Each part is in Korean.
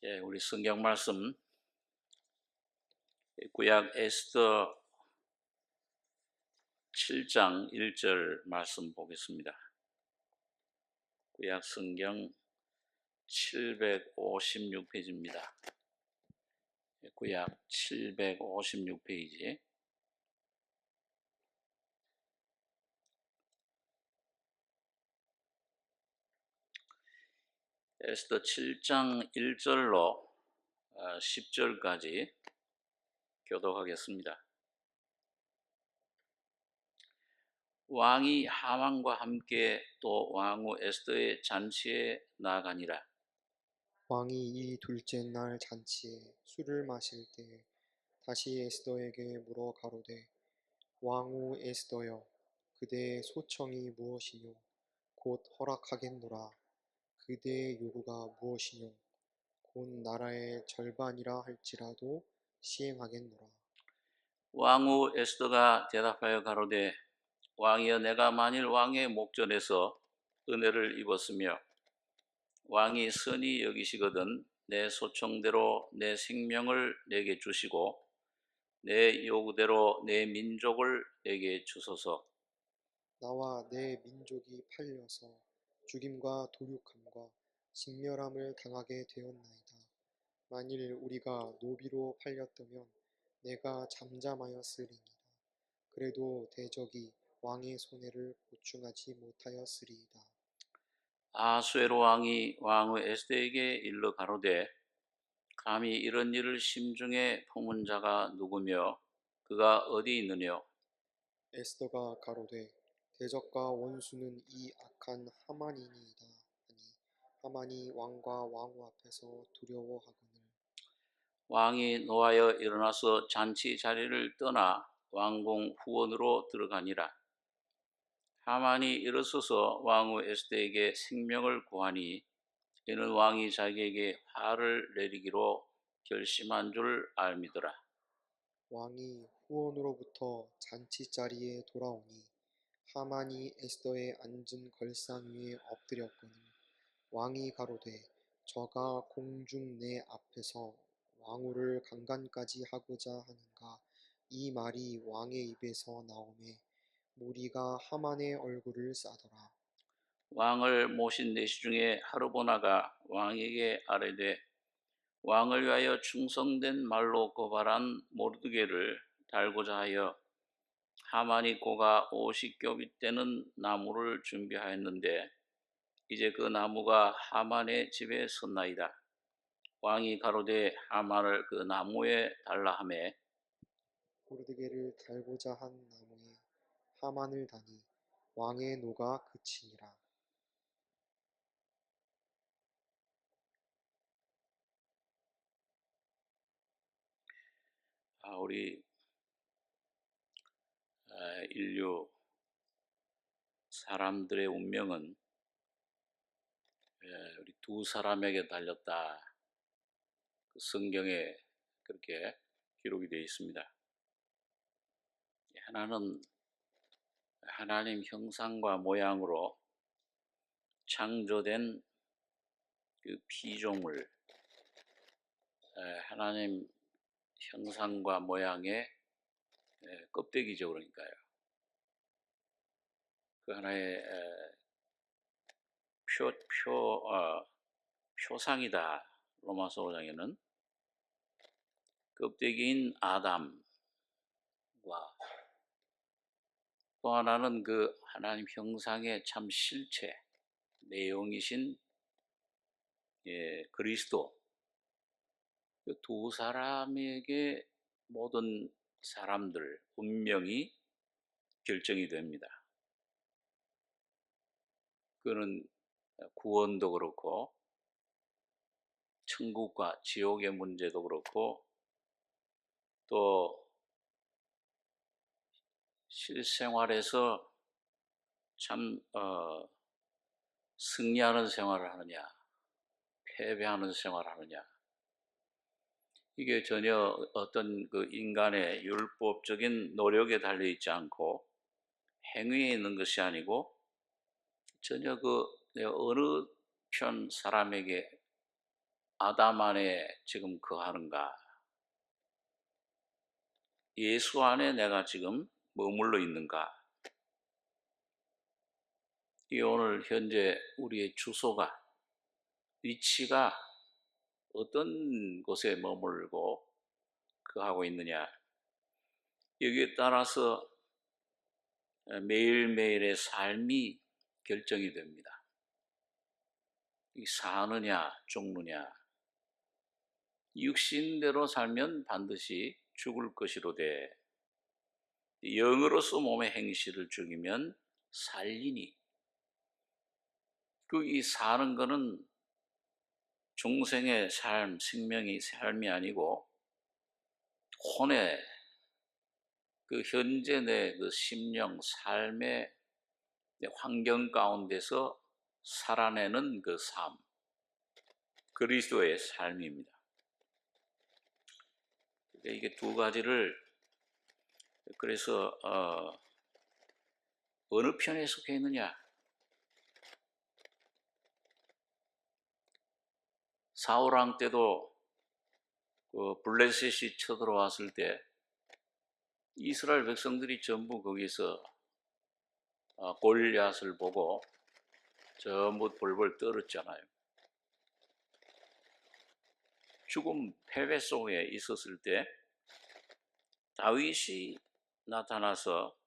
우리 성경 말씀 구약 에스더 7장 1절 말씀 보겠습니다. 구약 성경 756페이지입니다. 구약 756페이지. 에스더 7장 1절로 10절까지 교독하겠습니다. 왕이 하만과 함께 또 왕후 에스더의 잔치에 나아가니라. 왕이 이 둘째 날 잔치에 술을 마실 때 다시 에스더에게 물어 가로되, 왕후 에스더여, 그대의 소청이 무엇이뇨? 곧 허락하겠노라. 그대의 요구가 무엇이뇨? 곧 나라의 절반이라 할지라도 시행하겠노라. 왕후 에스더가 대답하여 가로되, 왕이여, 내가 만일 왕의 목전에서 은혜를 입었으며 왕이 선히 여기시거든 내 소청대로 내 생명을 내게 주시고 내 요구대로 내 민족을 내게 주소서. 나와 내 민족이 팔려서 죽임과 도륙함과 식멸함을 당하게 되었나이다. 만일 우리가 노비로 팔렸다면 내가 잠잠하였으리이다. 그래도 대적이 왕의 손해를 보충하지 못하였으리이다. 아수에로 왕이 왕후 에스더에게 일러 가로되, 감히 이런 일을 심중에 품은 자가 누구며 그가 어디 있느뇨? 에스더가 가로되, 대적과 원수는 이 악한 하만이니이다 하니, 하만이 왕과 왕후 앞에서 두려워하거늘. 왕이 노하여 일어나서 잔치 자리를 떠나 왕궁 후원으로 들어가니라. 하만이 일어서서 왕후 에스더에게 생명을 구하니 이는 왕이 자기에게 화를 내리기로 결심한 줄 알미더라. 왕이 후원으로부터 잔치 자리에 돌아오니 하만이 에스더의 앉은 걸상 위에 엎드렸거늘. 왕이 가로되, 저가 공중 내 앞에서 왕후를 강간까지 하고자 하는가? 이 말이 왕의 입에서 나오매 무리가 하만의 얼굴을 싸더라. 왕을 모신 내시 중에 하르보나가 왕에게 아뢰되, 왕을 위하여 충성된 말로 고발한 모르드게를 달고자 하여 하만이 고가 50뼘이 되는 나무를 준비하였는데 이제 그 나무가 하만의 집에 섰나이다. 왕이 가로되 하만을 그 나무에 달라 하매 모르드게를 달고자 한 나무에 하만을 다니 왕의 노가 그치니라. 우리 인류 사람들의 운명은 우리 두 사람에게 달렸다. 그 성경에 그렇게 기록이 되어 있습니다. 하나는 하나님 형상과 모양으로 창조된 그 피조물, 하나님 형상과 모양의 껍데기죠. 그러니까요. 그 하나의 표상이다. 로마서 5장에는 껍데기인 아담과 또 하나는 그 하나님 형상의 참 실체, 내용이신 그리스도, 그 두 사람에게 모든 사람들 운명이 결정이 됩니다. 그는 구원도 그렇고 천국과 지옥의 문제도 그렇고 또 실생활에서 참 승리하는 생활을 하느냐 패배하는 생활을 하느냐, 이게 전혀 어떤 그 인간의 율법적인 노력에 달려 있지 않고 행위에 있는 것이 아니고 전혀 그 어느 편 사람에게 아담 안에 지금 거하는가? 예수 안에 내가 지금 머물러 있는가? 이 오늘 현재 우리의 주소가, 위치가 어떤 곳에 머물고 거하고 있느냐? 여기에 따라서 매일매일의 삶이 결정이 됩니다. 이 사느냐 죽느냐, 육신대로 살면 반드시 죽을 것이로되 영으로서 몸의 행실을 죽이면 살리니, 그 이 사는 거는 중생의 삶, 삶이 아니고 혼의 그 현재 내 그 심령, 삶의 환경 가운데서 살아내는 그 삶, 그리스도의 삶입니다. 이게 두 가지를, 그래서 어느 편에 속해 있느냐? 사울왕 때도 그 블레셋이 쳐들어왔을 때 이스라엘 백성들이 전부 거기서 골리앗을 보고 전부 벌벌 떨었잖아요. 죽음 패배 속에 있었을 때 다윗이 나타나서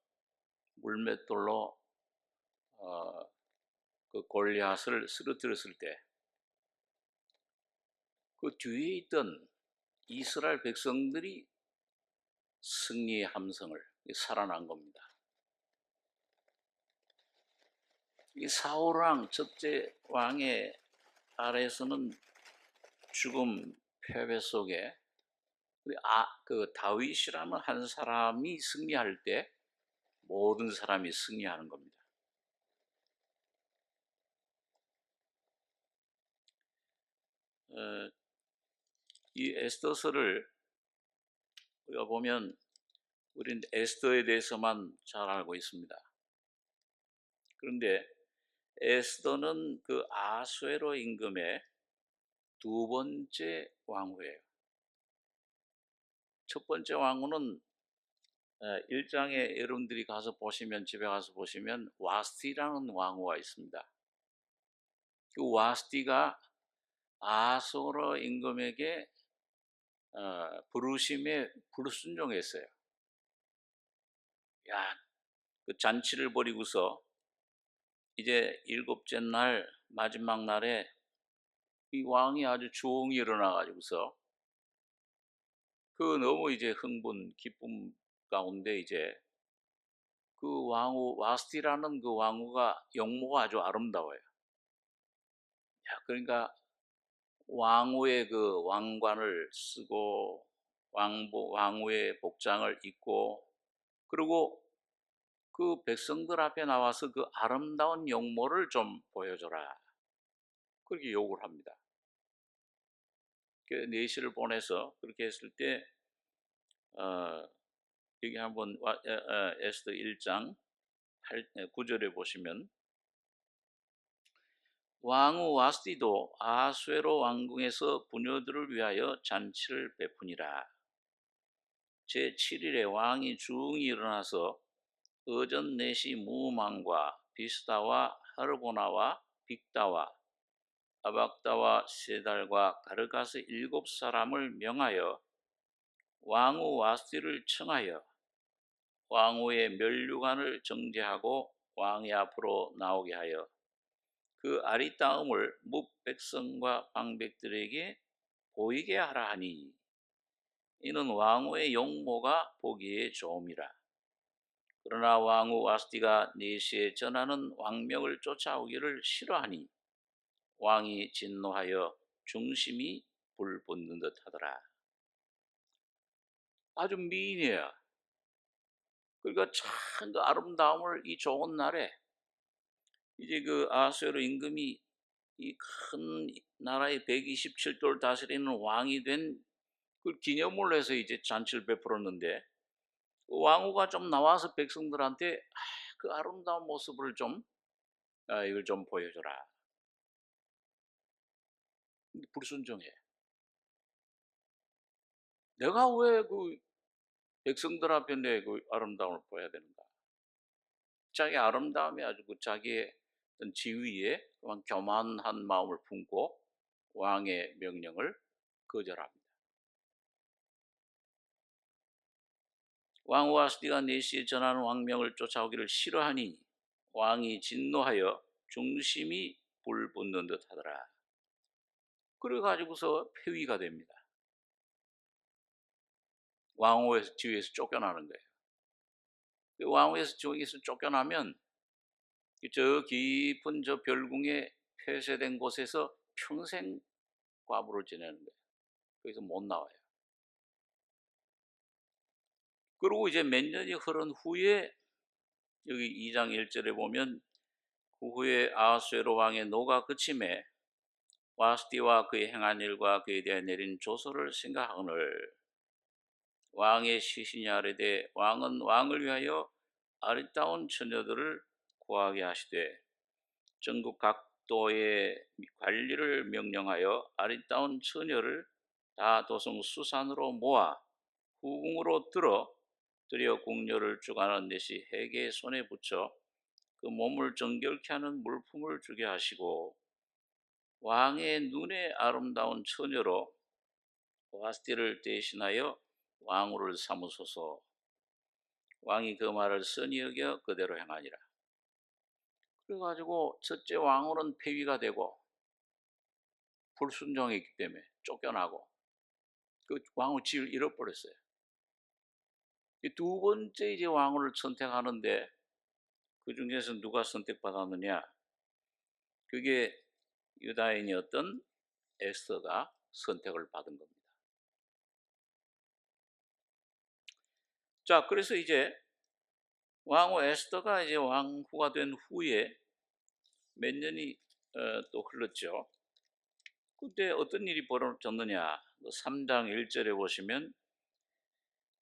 물맷돌로 그 골리앗을 쓰러뜨렸을 때 그 뒤에 있던 이스라엘 백성들이 승리의 함성을 살아난 겁니다. 이 사울왕 첫째 왕의 아래에서는 죽음 패배 속에 그 다윗이라는 한 사람이 승리할 때 모든 사람이 승리하는 겁니다. 이 에스더서를 우리가 보면 우리는 에스더에 대해서만 잘 알고 있습니다. 그런데 에스더는 그 아수에로 임금의 두 번째 왕후예요. 첫 번째 왕후는 1장에 여러분들이 가서 보시면, 집에 가서 보시면 와스티라는 왕후가 있습니다. 그 와스티가 아수에로 임금에게 부르심에 불순종했어요. 야, 그 잔치를 벌이고서 이제 일곱째 날, 마지막 날에 이 왕이 아주 조용히 일어나가지고서 그 너무 이제 흥분, 기쁨 가운데 이제 그 왕후, 와스티라는 그 왕후가 용모가 아주 아름다워요. 야, 그러니까 왕후의 그 왕관을 쓰고 왕후의 복장을 입고, 그리고 그 백성들 앞에 나와서 그 아름다운 용모를 좀 보여줘라, 그렇게 요구를 합니다. 그 내시를 보내서 그렇게 했을 때 여기 한번 에스더 1장 9절에 보시면, 왕후 와스티도 아수에로 왕궁에서 부녀들을 위하여 잔치를 베푸니라. 제7일에 왕이 중히 일어나서 어전 내시 무망과 비스다와 하르보나와 빅다와 아박다와 세달과 가르가스 7사람을 명하여 왕후 와스티를 청하여 왕후의 면류관을 정제하고 왕이 앞으로 나오게 하여 그 아리따움을 뭇 백성과 방백들에게 보이게 하라 하니, 이는 왕후의 용모가 보기에 좋음이라. 그러나 왕후 와스티가 내시에 전하는 왕명을 쫓아오기를 싫어하니 왕이 진노하여 중심이 불붙는 듯 하더라. 아주 미인이야. 그러니까 참 그 아름다움을 이 좋은 날에 이제 그 아수에로 임금이 이 큰 나라의 127도를 다스리는 왕이 된 그 기념을 해서 이제 잔치를 베풀었는데, 그 왕후가 좀 나와서 백성들한테 그 아름다운 모습을 좀 이걸 좀 보여줘라. 불순종해. 내가 왜 그 백성들 앞에 내 그 아름다움을 보여야 되는가? 자기 아름다움이 아주 그 자기의 어떤 지위에 그만 교만한 마음을 품고 왕의 명령을 거절합니다. 왕 와스디가 내시에 전하는 왕명을 쫓아오기를 싫어하니 왕이 진노하여 중심이 불붙는 듯 하더라. 그래가지고서 폐위가 됩니다. 왕후의 지위에서 쫓겨나는 거예요. 그 왕후의 지위에서 쫓겨나면 저 깊은 저 별궁에 폐쇄된 곳에서 평생 과부를 지내는 거예요. 거기서 못 나와요. 그리고 이제 몇 년이 흐른 후에 여기 2장 1절에 보면 그 후에 아하수에로 왕의 노가 그침에 와스디와 그의 행한 일과 그에 대해 내린 조서를 생각하거늘 왕의 시신이 아래되 왕은 왕을 위하여 아리따운 처녀들을 구하게 하시되 전국 각도의 관리를 명령하여 아리따운 처녀를 다 도성 수산으로 모아 후궁으로 들여 궁녀를 주관하는 듯이 해계의 손에 붙여 그 몸을 정결케 하는 물품을 주게 하시고 왕의 눈에 아름다운 처녀로 와스티를 대신하여 왕후를 삼으소서. 왕이 그 말을 선히 여겨 그대로 행하니라. 그래가지고 첫째 왕후는 폐위가 되고 불순종했기 때문에 쫓겨나고 그 왕후 지위를 잃어버렸어요. 두 번째 이제 왕후를 선택하는데 그 중에서 누가 선택받았느냐? 그게 유다인이었던 에스더가 선택을 받은 겁니다. 자, 그래서 이제 왕후 에스더가 이제 왕후가 된 후에 몇 년이 또 흘렀죠. 그때 어떤 일이 벌어졌느냐? 3장 1절에 보시면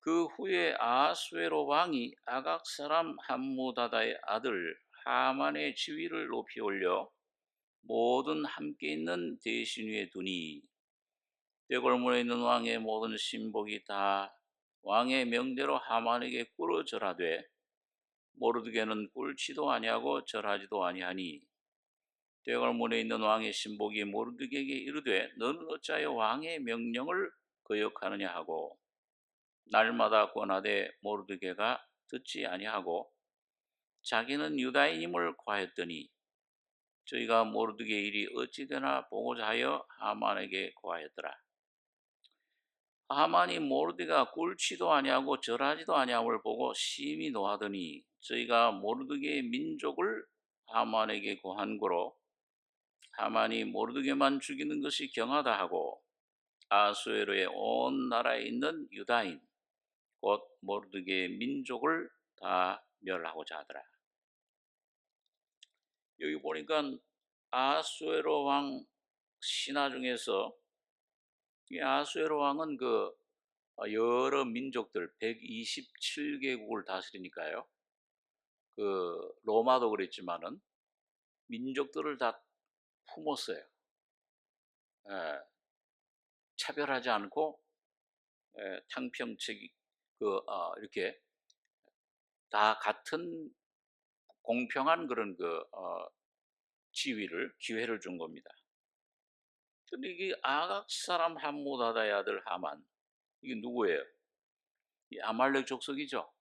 그 후에 아하수에로 왕이 아각 사람 함무다다의 아들 하만의 지위를 높이 올려 모든 함께 있는 대신 위에 두니 대궐문에 있는 왕의 모든 신복이 다 왕의 명대로 하만에게 꿇어 절하되 모르드게는 꿇지도 아니하고 절하지도 아니하니 대궐문에 있는 왕의 신복이 모르드게에게 이르되 너는 어찌하여 왕의 명령을 거역하느냐 하고 날마다 권하되 모르드게가 듣지 아니하고 자기는 유다인임을 고하였더니 저희가 모르드게 일이 어찌 되나 보고자 하여 하만에게 고하였더라. 하만이 모르드게가 꿇지도 아니하고 절하지도 아니함을 보고 심히 노하더니 저희가 모르드게의 민족을 하만에게 고한 고로 하만이 모르드게만 죽이는 것이 경하다 하고 아수에로의 온 나라에 있는 유다인 곧 모르드게의 민족을 다 멸하고자 하더라. 여기 보니까 아수에로 왕 신하 중에서 이 아수에로 왕은 그 여러 민족들 127개국을 다스리니까요. 그 로마도 그랬지만은 민족들을 다 품었어요. 예, 차별하지 않고 탕평책이 이렇게 다 같은 공평한 그런 지위를 기회를 준 겁니다. 근데 이게 아각 사람 함무다다의 아들 하만 이게 누구예요? 이 아말렉 족속이죠.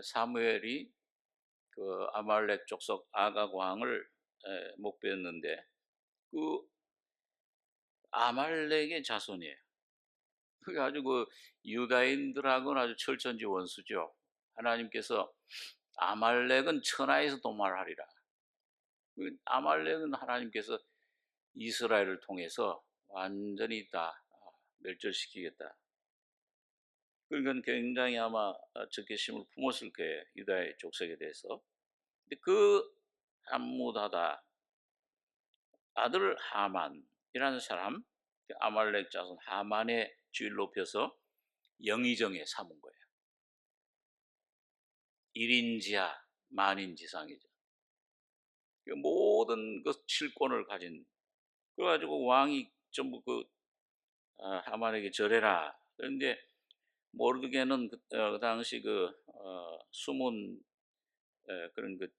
사무엘이 그 아말렉 족속 아각 왕을 목배했는데 그 아말렉의 자손이에요. 그게 아주 그 유다인들하고는 아주 철천지 원수죠. 하나님께서 아말렉은 천하에서 도말하리라. 아말렉은 하나님께서 이스라엘을 통해서 완전히 다 멸절시키겠다. 그러니까 굉장히 아마 적개심을 품었을 거예요. 유다의 족속에 대해서. 근데 그 함무다다 아들 하만이라는 사람, 아말렉 자손 하만의 지위를 높여서 영의정에 삼은 거예요. 1인지하 만인지상이죠. 모든 그 칠권을 가진 그래가지고 왕이 전부 하만에게 절해라. 그런데 모르드게는 그 당시 숨은 그런 그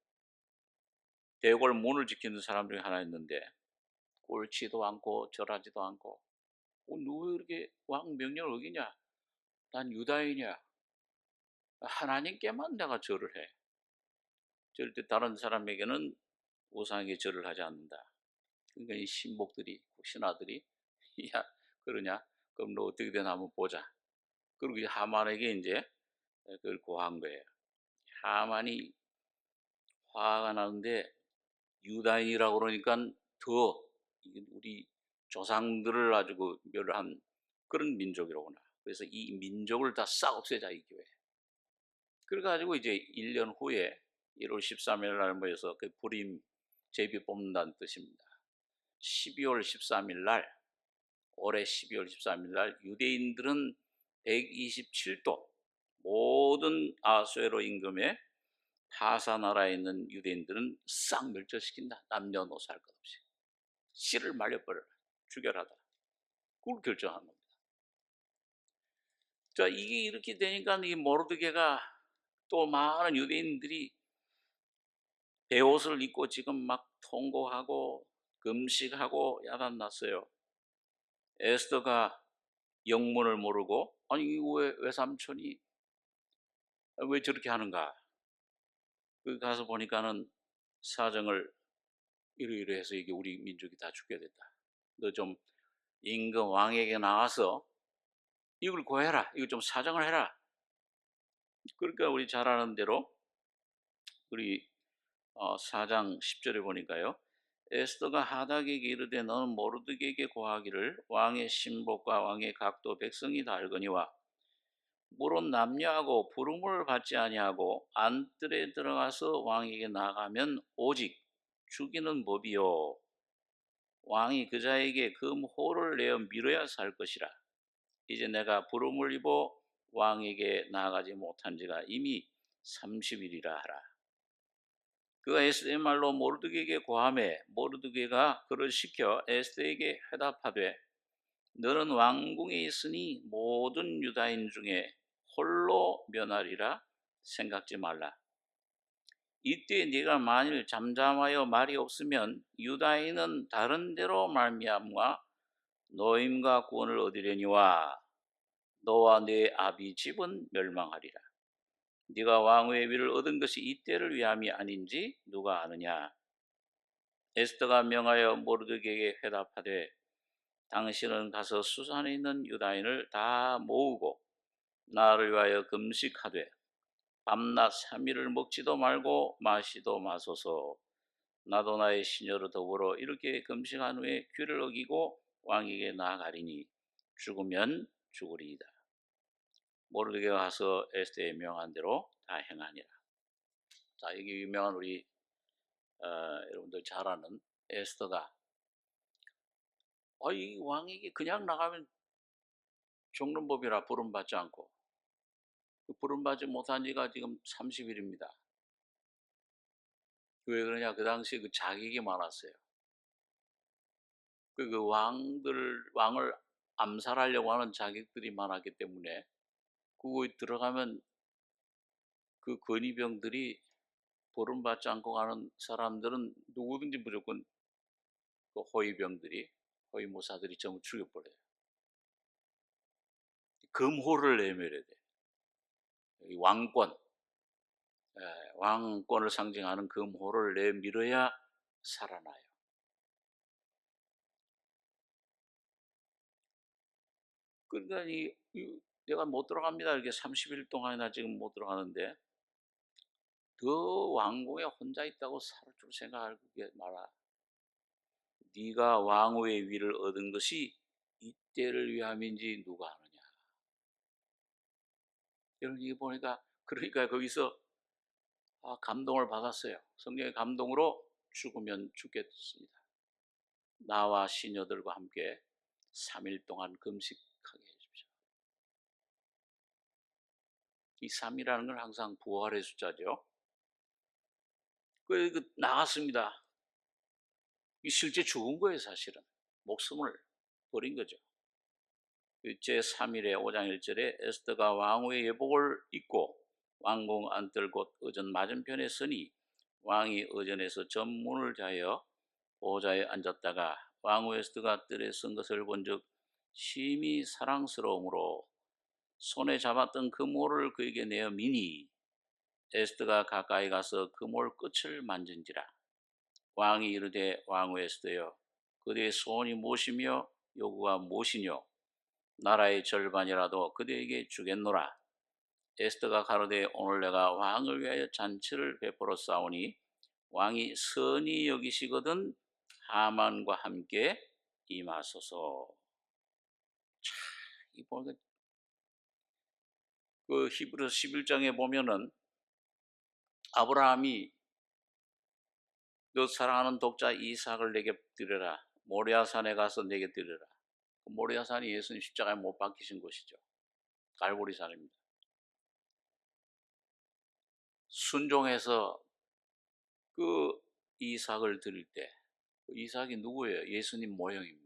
대궐 문을 지키는 사람 중에 하나였는데 옳지도 않고 절하지도 않고 누가 이렇게 왕 명령을 어기냐? 난 유다인이야. 하나님께만 내가 절을 해. 절대 다른 사람에게는 우상에게 절을 하지 않는다. 그러니까 이 신복들이 신하들이 야 그러냐? 그럼 너 어떻게 되나 한번 보자. 그리고 이 하만에게 이제 그걸 고한 거예요. 하만이 화가 나는데 유다인이라고 그러니까 더 우리 조상들을 아주 멸한 그런 민족이로구나. 그래서 이 민족을 다 싹 없애자 이 교회. 그래가지고 이제 1년 후에 1월 13일 날 모여서 그 불임 제비 뽑는다는 뜻입니다. 12월 13일 날 올해 12월 13일 날 유대인들은 127도 모든 아수에로 임금의 파사 나라에 있는 유대인들은 싹 멸절시킨다. 남녀노소 할 것 없이. 씨를 말려버려라. 죽여라다. 그걸 결정한 겁니다. 자, 이게 이렇게 되니까 이 모르드게가 또 많은 유대인들이 베옷을 입고 지금 막 통곡하고 금식하고 야단났어요. 에스더가 영문을 모르고 아니 왜 외삼촌이 왜 저렇게 하는가? 그 가서 보니까는 사정을 이러이러해서 이게 우리 민족이 다 죽게 됐다. 너 좀 임금 왕에게 나와서 이걸 구해라. 이거 좀 사정을 해라. 그러니까 우리 잘 아는 대로 우리 4장 10절에 보니까요. 에스더가 하닥에게 이르되 너는 모르드게에게 고하기를 왕의 신복과 왕의 각도 백성이 다 알거니와 물은 남녀하고 부름을 받지 아니하고 안뜰에 들어가서 왕에게 나가면 오직 죽이는 법이요 왕이 그자에게 금호를 내어 밀어야 살 것이라. 이제 내가 부름을 입어 왕에게 나아가지 못한 지가 이미 30일이라 하라. 그가 에스더의 말로 모르드게에게 고하매 모르드게가 그를 시켜 에스더에게 회답하되 너는 왕궁에 있으니 모든 유다인 중에 홀로 면하리라 생각지 말라. 이때 네가 만일 잠잠하여 말이 없으면 유다인은 다른 데로 말미암아 노임과 구원을 얻으려니와 너와 네 아비 집은 멸망하리라. 네가 왕후의 위를 얻은 것이 이때를 위함이 아닌지 누가 아느냐. 에스더가 명하여 모르드게에게 회답하되 당신은 가서 수산에 있는 유다인을 다 모으고 나를 위하여 금식하되 밤낮 3일을 먹지도 말고 마시도 마소서. 나도 나의 시녀로 더불어 이렇게 금식한 후에 규를 어기고 왕에게 나아가리니 죽으면 죽으리이다. 모르드게가 가서 에스더의 명한 대로 다 행하니라. 자, 이게 유명한 우리 여러분들 잘 아는 에스더가 이 왕에게 그냥 나가면 죽는 법이라 부름받지 않고 그 부름받지 못한 지가 지금 30일입니다. 왜 그러냐? 그 당시에 그 자객이 많았어요. 그 왕을 암살하려고 하는 자객들이 많았기 때문에 그거에 들어가면 그 권위병들이 부름받지 않고 가는 사람들은 누구든지 무조건 그 호위무사들이 전부 죽여버려요. 금호를 내밀어야 돼. 왕권, 왕권을 상징하는 금호를 내밀어야 살아나요. 그러니까 내가 못 들어갑니다. 이렇게 30일 동안이나 지금 못 들어가는데 더 왕궁에 혼자 있다고 살 줄 생각하지 마라. 네가 왕후의 위를 얻은 것이 이때를 위함인지 누가 아느냐. 여러분 이게 보니까 그러니까 거기서 감동을 받았어요. 성령의 감동으로 죽으면 죽겠습니다. 나와 시녀들과 함께 3일 동안 금식하게 해주십시오. 이 3이라는 건 항상 부활의 숫자죠. 나갔습니다. 실제 죽은 거예요, 사실은. 목숨을 버린 거죠. 제3일에 5장 1절에 에스더가 왕후의 예복을 입고 왕궁 안뜰 곧 의전 맞은편에 서니 왕이 의전에서 전문을 자여 보좌에 앉았다가 왕후 에스더가 뜰에 선 것을 본즉 심히 사랑스러움으로 손에 잡았던 그모를 그에게 내어 미니 에스더가 가까이 가서 그몰 끝을 만진지라. 왕이 이르되 왕후 에스더여 그대의 소원이 무엇이며 요구가 무엇이뇨? 나라의 절반이라도 그대에게 주겠노라. 에스더가 가로되 오늘 내가 왕을 위하여 잔치를 베풀어 싸우니 왕이 선히 여기시거든 하만과 함께 임하소서. 그 히브리서 11장에 보면은 아브라함이 너 사랑하는 독자 이삭을 내게 드려라. 모리아산에 가서 내게 드려라. 그 모리아산이 예수님 십자가에 못 박히신 곳이죠. 갈보리산입니다. 순종해서 그 이삭을 드릴 때 그 이삭이 누구예요? 예수님 모형입니다.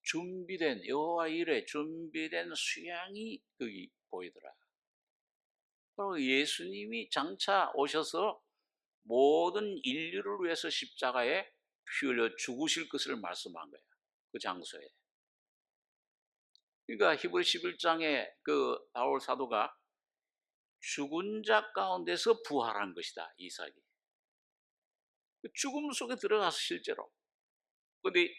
준비된 여호와 일에 준비된 수양이 거기 보이더라. 그리고 예수님이 장차 오셔서 모든 인류를 위해서 십자가에 피 흘려 죽으실 것을 말씀한 거예요. 그 장소에. 그러니까 히브리 11장에 그 바울 사도가 죽은 자 가운데서 부활한 것이다. 이삭이. 죽음 속에 들어가서 실제로. 그런데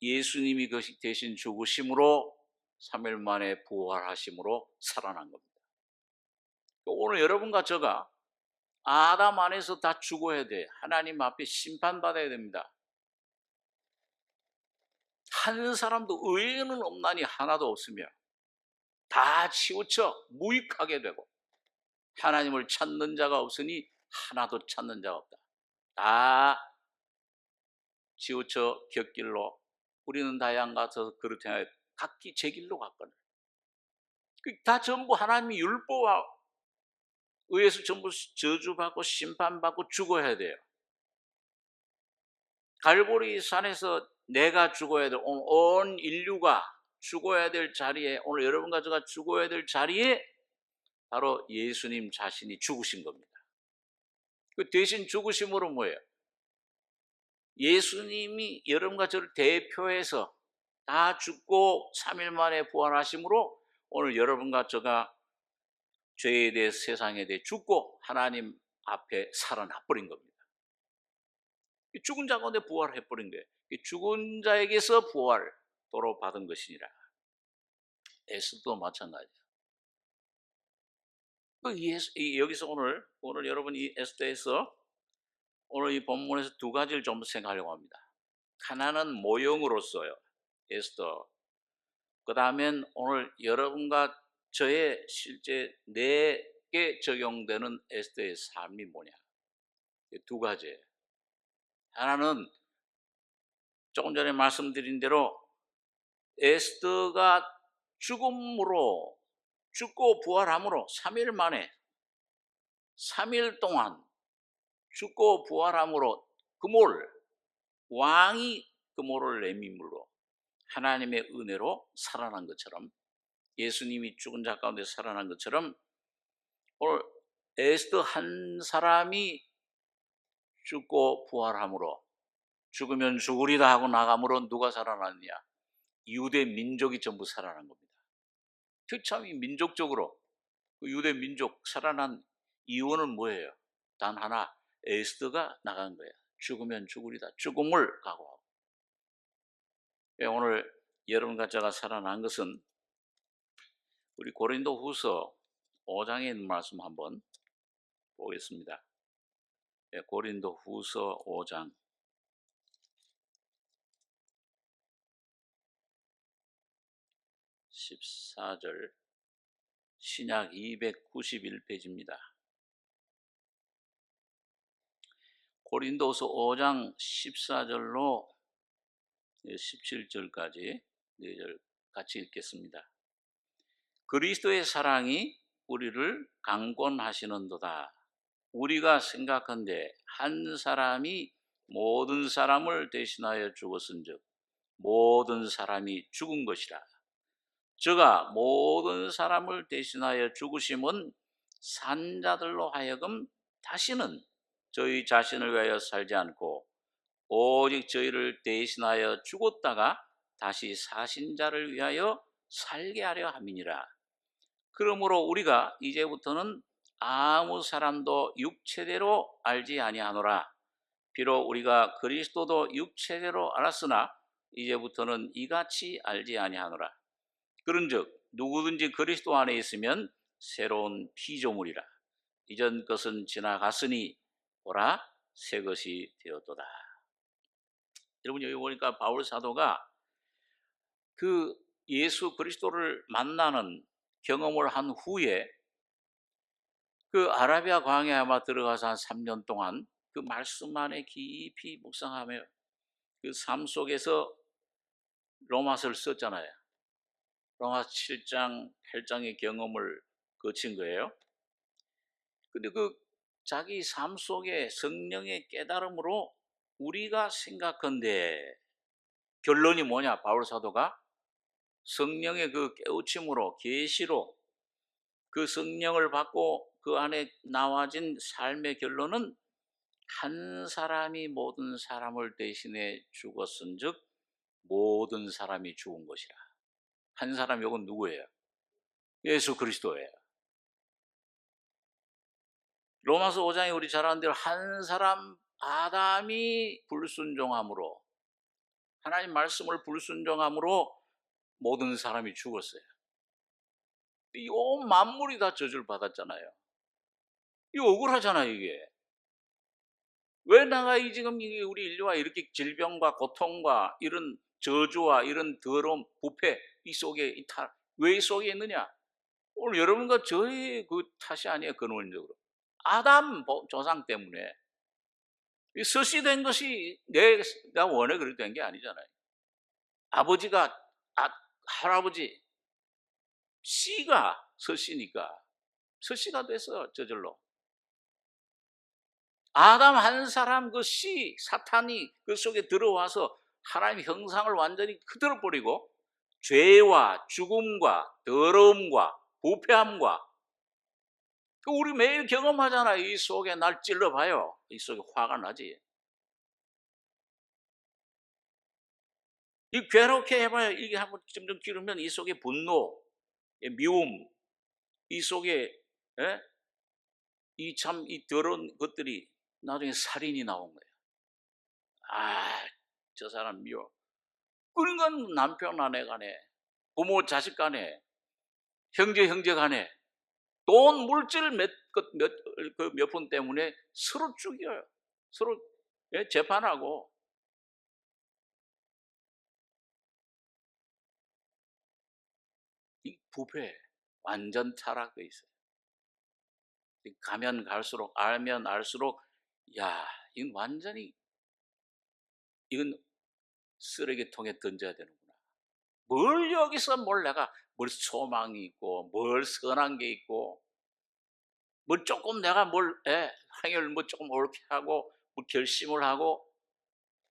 예수님이 그 대신 죽으심으로 3일 만에 부활하심으로 살아난 겁니다. 오늘 여러분과 저가 아담 안에서 다 죽어야 돼. 하나님 앞에 심판받아야 됩니다. 한 사람도 의인은 없나니 하나도 없으며 다 치우쳐 무익하게 되고 하나님을 찾는 자가 없으니 하나도 찾는 자가 없다. 다 치우쳐 곁길로 우리는 다 양가서 그릇 행하여 각기 제 길로 갔거든. 다 전부 하나님의 율법에 의해서 전부 저주받고 심판받고 죽어야 돼요. 갈보리 산에서 내가 죽어야 될 온 인류가 죽어야 될 자리에 오늘 여러분과 제가 죽어야 될 자리에 바로 예수님 자신이 죽으신 겁니다. 그 대신 죽으심으로 뭐예요? 예수님이 여러분과 저를 대표해서 다 죽고 3일 만에 부활하심으로 오늘 여러분과 제가 죄에 대해 세상에 대해 죽고 하나님 앞에 살아나 버린 겁니다. 죽은 자 가운데 부활해 버린 거예요. 죽은 자에게서 부활도로 받은 것이니라. 에스도 마찬가지예요. 여기서 오늘 여러분 이 에스더에서 오늘 이 본문에서 두 가지를 좀 생각하려고 합니다. 하나는 모형으로서요. 에스더. 그 다음엔 오늘 여러분과 저의 실제 내게 적용되는 에스더의 삶이 뭐냐. 두 가지예요. 하나는 조금 전에 말씀드린 대로 에스더가 죽고 부활함으로 3일 만에 3일 동안 죽고 부활함으로 왕이 그몰을 내민물로 하나님의 은혜로 살아난 것처럼 예수님이 죽은 자 가운데 살아난 것처럼 오늘 에스더 한 사람이 죽고 부활함으로 죽으면 죽으리다 하고 나감으로 누가 살아났느냐? 유대 민족이 전부 살아난 겁니다. 참 민족적으로 그 유대 민족 살아난 이유는 뭐예요? 단 하나, 에스더가 나간 거예요. 죽으면 죽으리다. 죽음을 각오하고. 오늘 여러분과 제가 살아난 것은 우리 고린도 후서 5장에 있는 말씀 한번 보겠습니다. 고린도 후서 5장 14절 신약 291페이지입니다. 고린도서 5장 14절로 17절까지 4절 같이 읽겠습니다. 그리스도의 사랑이 우리를 강권하시는도다. 우리가 생각한데 한 사람이 모든 사람을 대신하여 죽었은즉 모든 사람이 죽은 것이라. 저가 모든 사람을 대신하여 죽으심은 산자들로 하여금 다시는 저희 자신을 위하여 살지 않고 오직 저희를 대신하여 죽었다가 다시 사신 자를 위하여 살게 하려 함이니라. 그러므로 우리가 이제부터는 아무 사람도 육체대로 알지 아니하노라. 비록 우리가 그리스도도 육체대로 알았으나 이제부터는 이같이 알지 아니하노라. 그런즉 누구든지 그리스도 안에 있으면 새로운 피조물이라. 이전 것은 지나갔으니 보라 새 것이 되었도다. 여러분, 여기 보니까 바울 사도가 그 예수 그리스도를 만나는 경험을 한 후에 그 아라비아 광야에 아마 들어가서 한 3년 동안 그 말씀 안에 깊이 묵상하며 그 삶 속에서 로마서를 썼잖아요. 로마서 7장, 8장의 경험을 거친 거예요. 근데 그 자기 삶 속에 성령의 깨달음으로 우리가 생각한데 결론이 뭐냐? 바울 사도가 성령의 그 깨우침으로, 계시로 그 성령을 받고 그 안에 나와진 삶의 결론은 한 사람이 모든 사람을 대신해 죽었은즉 모든 사람이 죽은 것이라. 한 사람, 이건 누구예요? 예수 그리스도예요. 로마서 5장에 우리 잘 아는 대로 한 사람 아담이 불순종함으로, 하나님 말씀을 불순종함으로 모든 사람이 죽었어요. 이 온 만물이 다 저주를 받았잖아요. 이거 억울하잖아요, 이게. 왜 내가 지금 우리 인류가 이렇게 질병과 고통과 이런 저주와 이런 더러운 부패 이 속에 왜 이 속에 있느냐? 오늘 여러분과 저의 그 탓이 아니에요, 근원적으로. 아담 조상 때문에. 이 서씨된 것이 내가 원해 그렇게 된 게 아니잖아요. 아버지가, 할아버지, 씨가 서씨니까 서씨가 돼서 저절로. 아담 한 사람 그 씨, 사탄이 그 속에 들어와서 하나님의 형상을 완전히 흔들어 버리고 죄와 죽음과 더러움과 부패함과 우리 매일 경험하잖아요. 이 속에 날 찔러봐요. 이 속에 화가 나지. 이 괴롭게 해봐요. 이게 한번 점점 기르면 이 속에 분노, 미움, 이 속에 이 참 이 더러운 것들이 나중에 살인이 나온 거예요. 저 사람 미워. 그러니까 남편 아내 간에, 부모 자식 간에, 형제 간에 돈 물질 몇 푼 때문에 서로 죽여요. 서로 재판하고. 이 부패 완전 타락돼 있어요. 가면 갈수록, 알면 알수록, 야, 이건 완전히, 이건 쓰레기통에 던져야 되는구나. 뭘 여기서 내가 뭘 소망이 있고 뭘 선한 게 있고 뭘 조금 내가 행위를 조금 옳게 하고 뭐 결심을 하고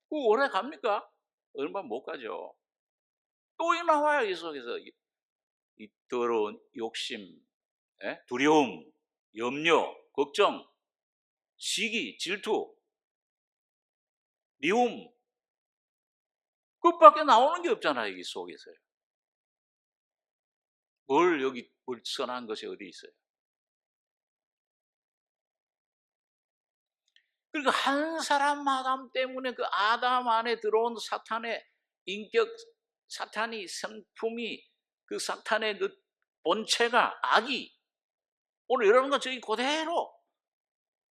그거 오래 갑니까? 얼마 못 가죠. 또 나와요. 이 속에서 이 더러운 욕심, 두려움, 염려, 걱정, 시기, 질투, 미움, 그것밖에 나오는 게 없잖아요. 이 속에서요. 뭘 선한 것이 어디 있어요? 그러니까 한 사람 아담 때문에 그 아담 안에 들어온 사탄의 인격, 사탄이 성품이, 그 사탄의 그 본체가, 악이 오늘 여러분과 저희 그대로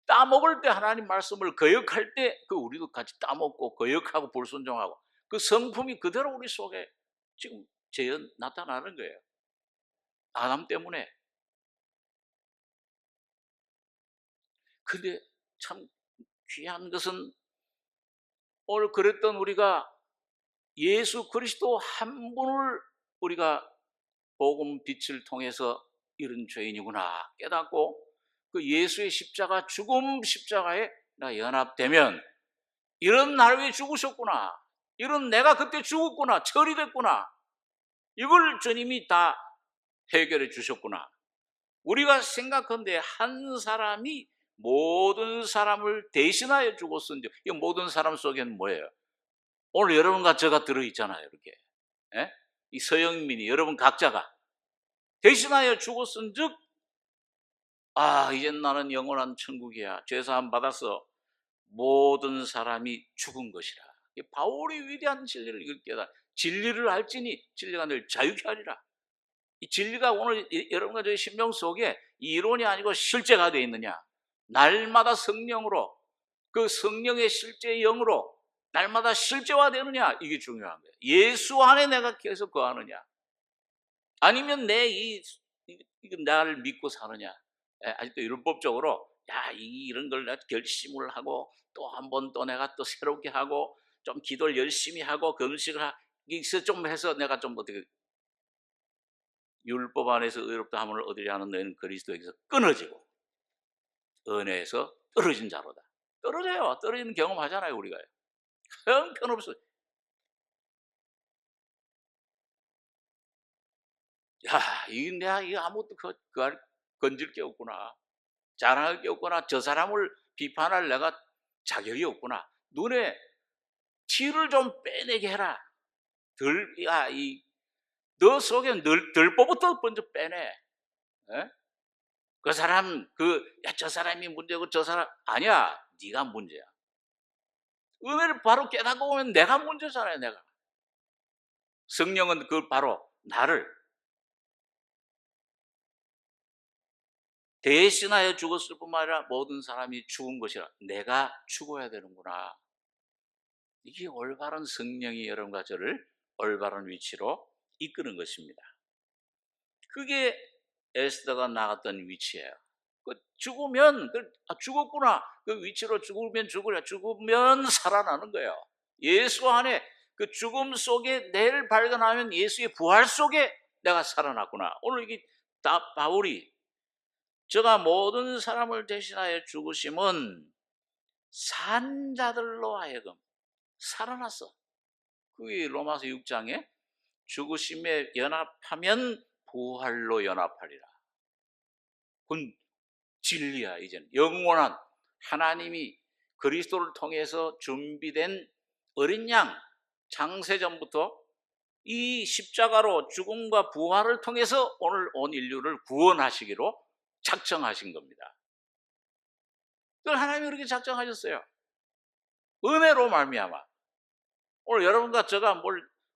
따먹을 때, 하나님 말씀을 거역할 때 그 우리도 같이 따먹고 거역하고 불순종하고 그 성품이 그대로 우리 속에 지금 나타나는 거예요. 아담 때문에. 근데 참 귀한 것은 오늘 그랬던 우리가 예수 그리스도 한 분을 우리가 복음 빛을 통해서 이런 죄인이구나 깨닫고 그 예수의 십자가, 죽음 십자가에 나 연합되면 이런 날 위해 죽으셨구나. 이런 내가 그때 죽었구나, 처리됐구나. 이걸 주님이 다 해결해 주셨구나. 우리가 생각한데 한 사람이 모든 사람을 대신하여 죽었은데, 이 모든 사람 속에는 뭐예요? 오늘 여러분과 제가 들어있잖아요, 이렇게. 예? 이 서영민이 여러분 각자가 대신하여 죽었은즉, 아, 이젠 나는 영원한 천국이야. 죄사함 받아서 모든 사람이 죽은 것이라. 이 바울이 위대한 진리를 이걸 깨달아. 진리를 알지니 진리가 늘 자유케 하리라. 이 진리가 오늘 여러분과 저희 심령 속에 이론이 아니고 실제가 되어 있느냐? 날마다 성령으로, 그 성령의 실제 영으로 날마다 실제화되느냐? 이게 중요한 거예요. 예수 안에 내가 계속 거하느냐? 아니면 나를 믿고 사느냐? 아직도 율법적으로 이런 걸 내가 결심을 하고 또 한 번 또 내가 또 새롭게 하고 좀 기도를 열심히 하고 금식을 좀 해서 내가 좀 어떻게 율법 안에서 의롭다 함을 얻으려 하는 너희는 그리스도에게서 끊어지고 은혜에서 떨어진 자로다. 떨어져요. 떨어지는 경험하잖아요, 우리가. 형편없어. 내가 이거 아무것도 건질 게 없구나. 자랑할 게 없구나. 저 사람을 비판할 내가 자격이 없구나. 눈에 티를 좀 빼내게 해라. 너 속에 들보부터 먼저 빼내. 에? 그 사람, 저 사람이 문제고 저 사람, 아니야. 네가 문제야. 은혜를 바로 깨닫고 오면 내가 문제잖아요, 내가. 성령은 바로 나를 대신하여 죽었을 뿐만 아니라 모든 사람이 죽은 것이라. 내가 죽어야 되는구나. 이게 올바른 성령이 여러분과 저를 올바른 위치로 이끄는 것입니다. 그게 에스더가 나갔던 위치예요. 죽으면 죽었구나. 그 위치로 죽으면 살아나는 거예요. 예수 안에 그 죽음 속에 내를 발견하면 예수의 부활 속에 내가 살아났구나. 오늘 이게 바울이 저가 모든 사람을 대신하여 죽으심은 산 자들로 하여금 살아났어. 그게 로마서 6장에 죽으심에 연합하면 부활로 연합하리라. 그건 진리야. 이제는 영원한 하나님이 그리스도를 통해서 준비된 어린 양, 창세전부터 이 십자가로 죽음과 부활을 통해서 오늘 온 인류를 구원하시기로 작정하신 겁니다. 그걸 하나님이 그렇게 작정하셨어요. 은혜로 말미암아. 오늘 여러분과 제가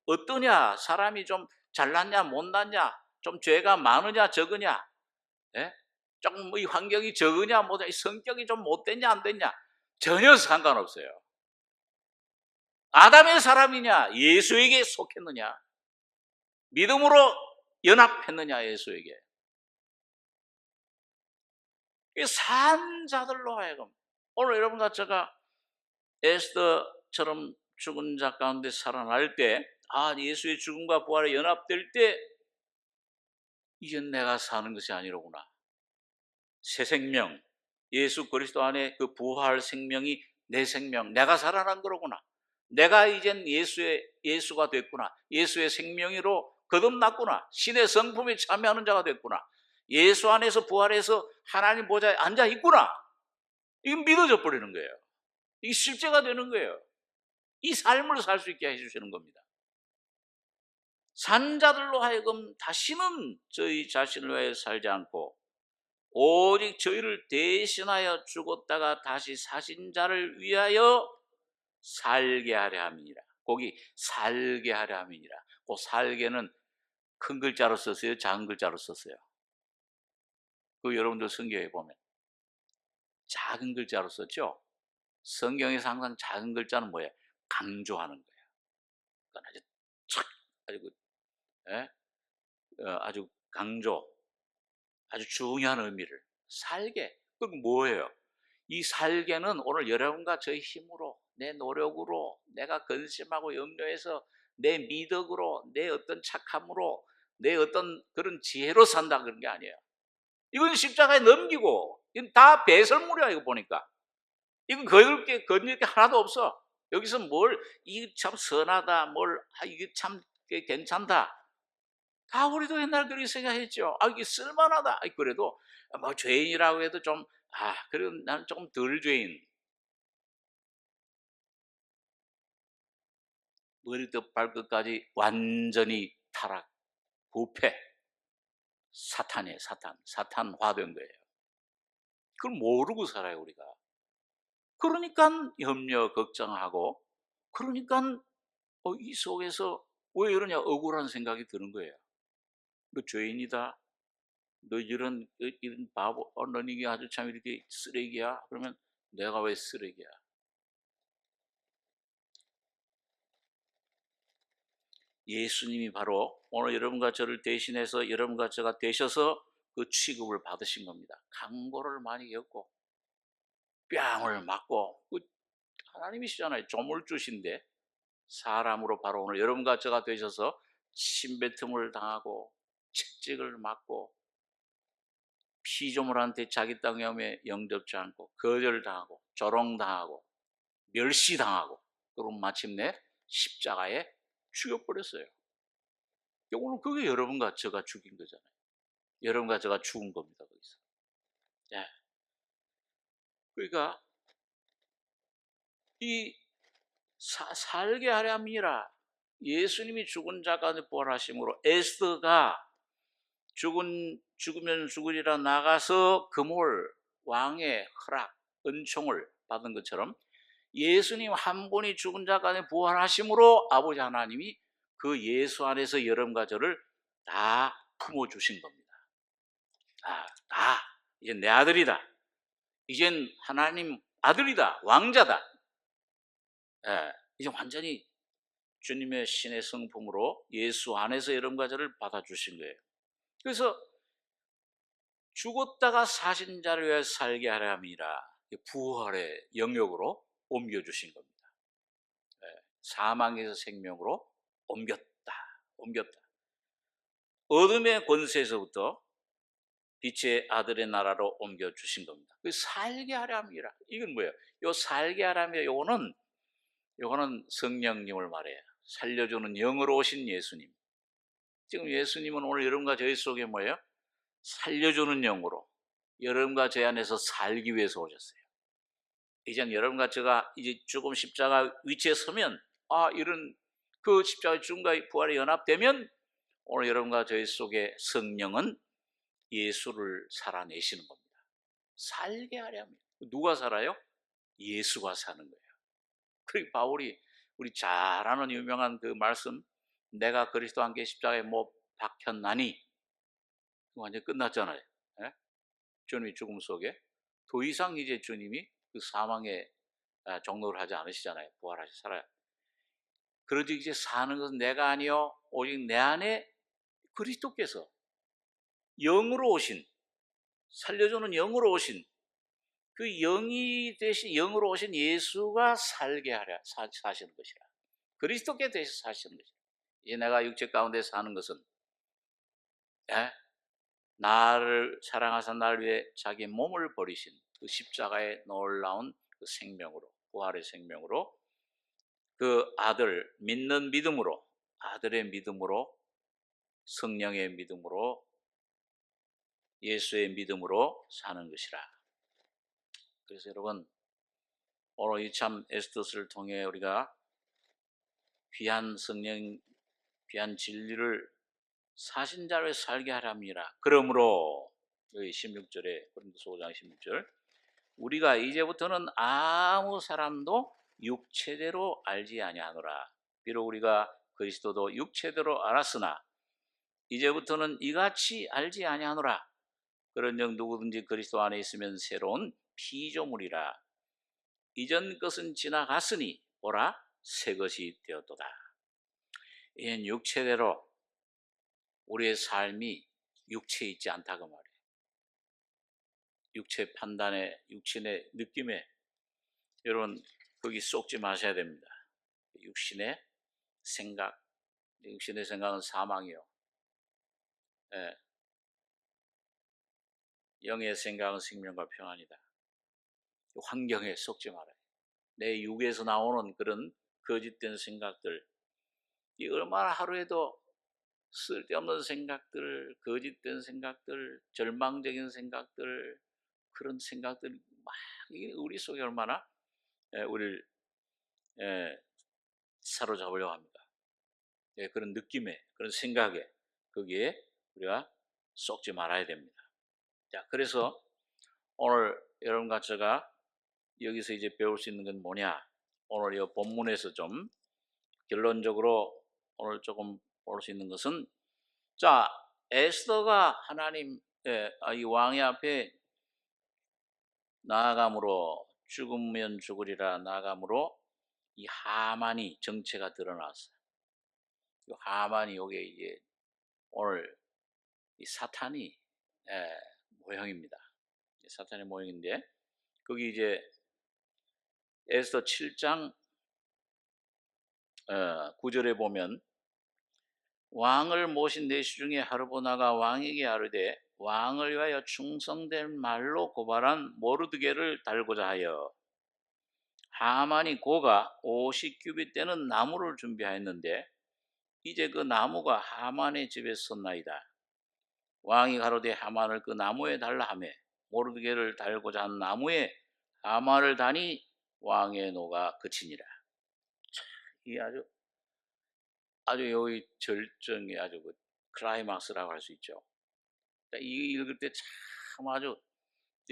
어떠냐, 사람이 좀 잘났냐 못났냐, 좀 죄가 많으냐 적으냐, 조금 이 환경이 적으냐 성격이 좀 못됐냐 안 됐냐 전혀 상관없어요. 아담의 사람이냐 예수에게 속했느냐, 믿음으로 연합했느냐 예수에게. 산 자들로 하여금 오늘 여러분과 제가 에스더처럼 죽은 자 가운데 살아날 때, 예수의 죽음과 부활에 연합될 때 이젠 내가 사는 것이 아니로구나. 새 생명, 예수 그리스도 안에 그 부활 생명이 내 생명, 내가 살아난 거로구나. 내가 이젠 예수가 됐구나. 예수의 생명으로 거듭났구나. 신의 성품에 참여하는 자가 됐구나. 예수 안에서 부활해서 하나님 보좌에 앉아 있구나. 이건 믿어져 버리는 거예요. 이게 실제가 되는 거예요. 이 삶을 살 수 있게 해주시는 겁니다. 산자들로 하여금 다시는 저희 자신을 위해 살지 않고 오직 저희를 대신하여 죽었다가 다시 사신 자를 위하여 살게 하려 함이니라. 거기 살게 하려 함이니라. 그 살게는 큰 글자로 썼어요, 작은 글자로 썼어요? 여러분들 성경에 보면 작은 글자로 썼죠? 성경에서 항상 작은 글자는 뭐예요? 강조하는 거예요. 아주 아주 강조, 아주 중요한 의미를. 살게. 그럼 뭐예요? 이 살게는 오늘 여러분과 저의 힘으로, 내 노력으로, 내가 근심하고 염려해서 내 미덕으로, 내 어떤 착함으로, 내 어떤 그런 지혜로 산다 그런 게 아니에요. 이건 십자가에 넘기고, 이건 다 배설물이야. 이거 보니까 이건 건질 게 하나도 없어. 여기서 이게 참 선하다, 이게 참 괜찮다. 다 우리도 옛날 그렇게 생각했죠. 이게 쓸만하다. 그래도 뭐 죄인이라고 해도 좀, 그래도 나는 조금 덜 죄인. 머리부터 발끝까지 완전히 타락, 부패, 사탄이에요, 사탄. 사탄화된 거예요. 그걸 모르고 살아요, 우리가. 그러니까 염려, 걱정하고, 그러니까 이 속에서 왜 이러냐, 억울한 생각이 드는 거예요. 너 죄인이다. 너 이런 바보, 넌 이게 아주 참 이렇게 쓰레기야? 그러면 내가 왜 쓰레기야? 예수님이 바로 오늘 여러분과 저를 대신해서 여러분과 제가 되셔서 그 취급을 받으신 겁니다. 강고를 많이 겪고 뺨을 맞고, 하나님이시잖아요. 조물주신데 사람으로 바로 오늘 여러분과 제가 되셔서 침뱉음을 당하고 채찍을 맞고 피조물한테 자기 땅에 오면 영접지 않고 거절당하고 조롱당하고 멸시당하고, 그리고 마침내 십자가에 죽여버렸어요. 오늘 그게 여러분과 제가 죽인 거잖아요. 여러분과 제가 죽은 겁니다, 거기서. 예. 그러니까 이 살게 하렵니라. 예수님이 죽은 자 가운데 부활하심으로 에스더가 죽으면 죽으리라 나가서 그물 왕의 허락 은총을 받은 것처럼 예수님 한 분이 죽은 자 가운데 부활하심으로 아버지 하나님이 그 예수 안에서 여러분과 저를 다 품어주신 겁니다. 다 이제 내 아들이다. 이젠 하나님 아들이다. 왕자다. 예, 이제 완전히 주님의 신의 성품으로 예수 안에서 여러분과 저를 받아주신 거예요. 그래서 죽었다가 사신 자를 위해 살게 하려 함이라 부활의 영역으로 옮겨주신 겁니다. 사망에서 생명으로 옮겼다. 어둠의 권세에서부터 빛의 아들의 나라로 옮겨주신 겁니다. 그 살게 하려 함이라. 이건 뭐예요? 요 살게 하려 함이라. 요거는 성령님을 말해요. 살려주는 영으로 오신 예수님. 지금 예수님은 오늘 여러분과 저희 속에 뭐예요? 살려주는 영으로 여러분과 제 안에서 살기 위해서 오셨어요. 이젠 여러분과 제가 이제 조금 십자가 위치에 서면, 이런 그 십자가의 죽음과 부활에 연합되면 오늘 여러분과 저희 속에 성령은 예수를 살아내시는 겁니다. 살게 하려면 누가 살아요? 예수가 사는 거예요. 그리고 바울이 우리 잘 아는 유명한 그 말씀, 내가 그리스도와 함께 십자가에 못 박혔나니, 완전 끝났잖아요. 예? 주님의 죽음 속에 더 이상 이제 주님이 그 사망에 종로를 하지 않으시잖아요. 부활하시 살아요. 그러지 이제 사는 것은 내가 아니요 오직 내 안에 그리스도께서 영으로 오신, 살려주는 영으로 오신, 그 영이 되신 영으로 오신 예수가 살게 하려 사시는 것이라. 그리스도께 대해서 사시는 것이라. 이제 내가 육체 가운데 사는 것은, 예? 나를 사랑하사 나를 위해 자기 몸을 버리신 그 십자가의 놀라운 그 생명으로, 부활의 생명으로, 그 아들 믿는 믿음으로, 아들의 믿음으로, 성령의 믿음으로, 예수의 믿음으로 사는 것이라. 그래서 여러분, 오늘 이 참 에스더스를 통해 우리가 귀한 성령, 귀한 진리를 사신자로 살게 하랍니다. 그러므로 여기 16절에 고린도서 5장 16절, 우리가 이제부터는 아무 사람도 육체대로 알지 아니하노라. 비록 우리가 그리스도도 육체대로 알았으나 이제부터는 이같이 알지 아니하노라. 그런즉 누구든지 그리스도 안에 있으면 새로운 피조물이라. 이전 것은 지나갔으니 보라 새 것이 되었도다. 이는 육체대로 우리의 삶이 육체에 있지 않다고 말이에요. 육체 판단에, 육신의 느낌에 여러분 거기 쏙지 마셔야 됩니다. 육신의 생각, 육신의 생각은 사망이요. 영의 생각은 생명과 평안이다. 환경에 속지 말아요. 내 육에서 나오는 그런 거짓된 생각들, 이 얼마나 하루에도 쓸데없는 생각들, 거짓된 생각들, 절망적인 생각들, 그런 생각들이 막 우리 속에 얼마나 우리를 사로잡으려고 합니다. 그런 느낌에, 그런 생각에, 거기에 우리가 쏙지 말아야 됩니다. 자, 그래서 오늘 여러분과 제가 여기서 이제 배울 수 있는 건 뭐냐? 오늘 이 본문에서 좀 결론적으로 오늘 조금 볼 수 있는 것은, 자, 에스더가 하나님 이 왕의 앞에 나아감으로, 죽으면 죽으리라 나아감으로 이 하만이 정체가 드러났어요. 이 하만이 요게 이제 오늘 이 사탄이 모형입니다. 사탄의 모형인데, 거기 이제 에스더 7장 9절에 보면, 왕을 모신 내시 중에 하르보나가 왕에게 아뢰되 왕을 위하여 충성될 말로 고발한 모르드게를 달고자 하여 하만이 고가 50규빗 되는 나무를 준비하였는데 이제 그 나무가 하만의 집에 섰나이다. 왕이 가로되 하만을 그 나무에 달라 하며 모르드게를 달고자 한 나무에 하만을 다니 왕의 노가 그치니라. 이 아주 여기 절정의 아주 그 클라이막스라고 할 수 있죠. 이 읽을 때 참 아주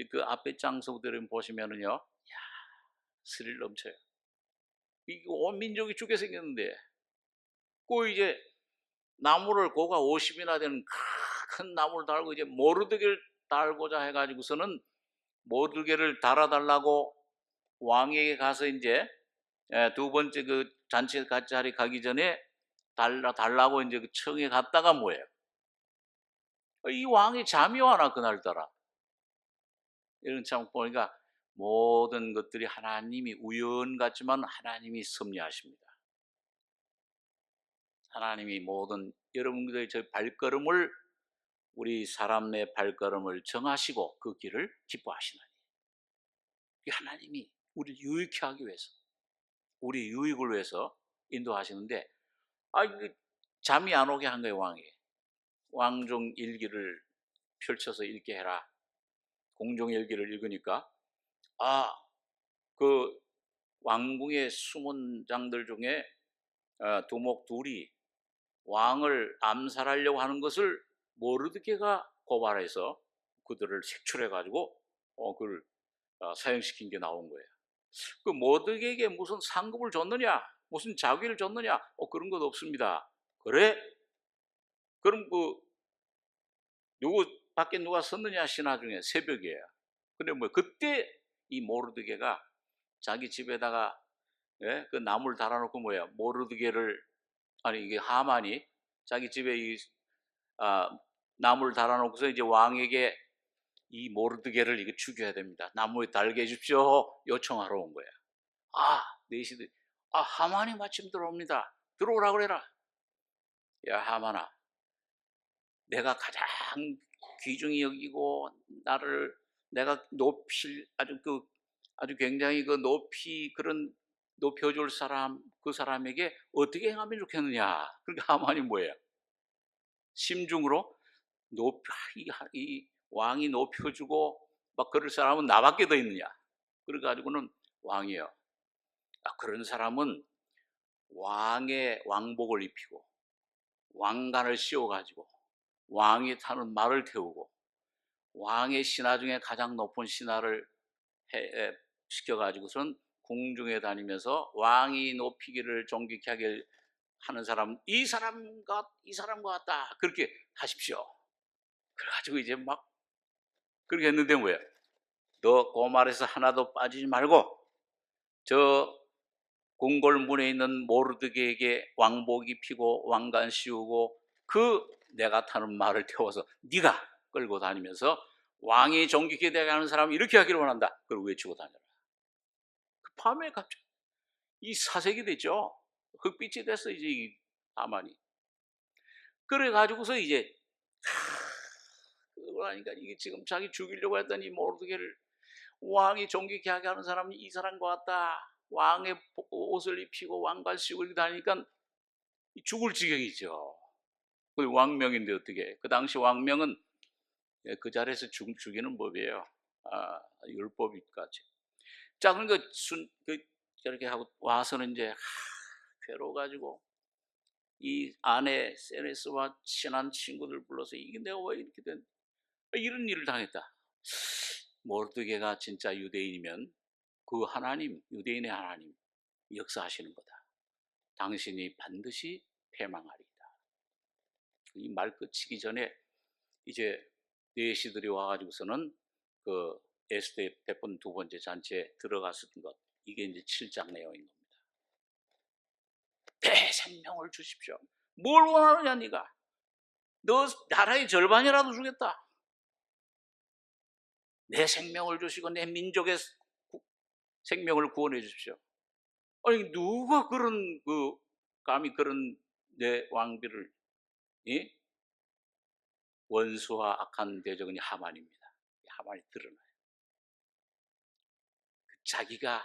그 앞에 장소들을 보시면은요, 스릴 넘쳐요. 이게 온 민족이 죽게 생겼는데, 그 이제 나무를 고가 50이나 되는 큰 나무를 달고 이제 모르드게를 달고자 해가지고서는 모르드게를 달아달라고 왕에게 가서 이제 두 번째 그 잔치 자리 가기 전에 달라고 이제 그 청에 갔다가 뭐예요? 이 왕이 잠이 와나 그날따라. 이런 참 보니까 모든 것들이 하나님이 우연 같지만 하나님이 섭리하십니다. 하나님이 모든 여러분들의 저 발걸음을, 우리 사람의 발걸음을 정하시고 그 길을 기뻐하시나니, 하나님이 우리를 유익케 하기 위해서, 우리 유익을 위해서 인도하시는데, 잠이 안 오게 한 거예요. 왕이 왕종 일기를 펼쳐서 읽게 해라. 공종 일기를 읽으니까 그 왕궁의 숨은 장들 중에 두목 둘이 왕을 암살하려고 하는 것을 모르드게가 고발해서 그들을 색출해 가지고 그걸 사형시킨 게 나온 거예요. 그 모르드게에게 무슨 상급을 줬느냐, 무슨 자귀를 줬느냐, 그런 것 없습니다. 그래? 그럼 밖에 누가 섰느냐, 신하 중에 새벽이에요. 근데 그때 이 모르드게가 자기 집에다가 그 나무를 달아놓고 모르드게를, 이게 하만이 자기 집에 나무를 달아놓고서 이제 왕에게 이 모르드게를 이거 죽여야 됩니다. 나무에 달게 해주십시오. 요청하러 온 거야. 내시들, 하만이 마침 들어옵니다. 들어오라 그래라. 야, 하만아, 내가 가장 귀중히 여기고 내가 아주 굉장히 그런 높여줄 사람, 그 사람에게 어떻게 행하면 좋겠느냐. 그러니까 하만이 뭐예요? 심중으로 이 왕이 높여주고 막 그럴 사람은 나밖에 더 있느냐. 그래가지고는 왕이에요. 그런 사람은 왕의 왕복을 입히고 왕관을 씌워가지고 왕이 타는 말을 태우고 왕의 신하 중에 가장 높은 신하를 시켜가지고선 궁중에 다니면서 왕이 높이기를 존귀케 하길 하는 사람, 이 사람과 같다, 그렇게 하십시오. 그래가지고 이제 막 그렇게 했는데 뭐야? 너 그 말에서 하나도 빠지지 말고 저 궁궐문에 있는 모르드게에게 왕복 입히고 왕관 씌우고 내가 타는 말을 태워서 네가 끌고 다니면서 왕이 존귀케 되게 하는 사람은 이렇게 하기를 원한다. 그걸 외치고 다녀라. 그 밤에 갑자기 이 사색이 됐죠. 흑빛이 됐어 이제 이 하만이. 그래 가지고서 이제 그러니까 이게 지금 자기 죽이려고 했더니 모르드게를 왕이 존귀케 하게 하는 사람이 이 사람과 같다. 왕의 옷을 입히고 왕관씌고 이렇게 다니니까 죽을 지경이죠. 그 왕명인데 어떻게? 그 당시 왕명은 그 자리에서 죽이는 법이에요. 율법이까지. 자, 그러니까 저렇게 하고 와서는 이제 괴로워가지고 이 아내 세레스와 친한 친구들 불러서 이게 내가 왜 이렇게 된 이런 일을 당했다. 모르드게가 진짜 유대인이면 그 하나님, 유대인의 하나님 역사하시는 거다. 당신이 반드시 패망하리이다. 이 말 끝이기 전에 이제 내시들이 와가지고서는 그 에스더의 베푼 두 번째 잔치에 들어갔었던 것, 이게 이제 7장 내용인 겁니다. 내 생명을 주십시오. 뭘 원하느냐 네가? 너 나라의 절반이라도 주겠다. 내 생명을 주시고 내 민족의 생명을 구원해 주십시오. 아니 누가 그런 감히 그런 내 왕비를, 예? 원수와 악한 대적은 하만입니다. 하만이 드러나요. 자기가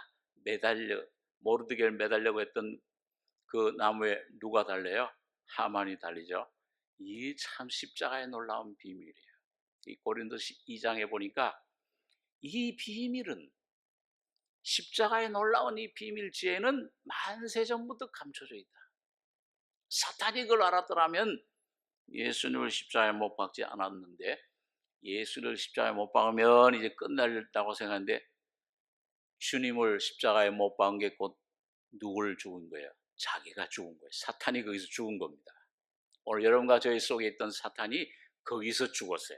모르드게를 매달려고 했던 그 나무에 누가 달려요? 하만이 달리죠. 이 참 십자가의 놀라운 비밀이에요. 이 고린도서 2장에 보니까 이 비밀은, 십자가의 놀라운 이 비밀지에는 만세전부터 감춰져 있다. 사탄이 그걸 알았더라면 예수님을 십자가에 못 박지 않았는데, 예수를 십자가에 못 박으면 이제 끝날다고 생각하는데 주님을 십자가에 못 박은 게 곧 누굴 죽은 거예요? 자기가 죽은 거예요. 사탄이 거기서 죽은 겁니다. 오늘 여러분과 저희 속에 있던 사탄이 거기서 죽었어요.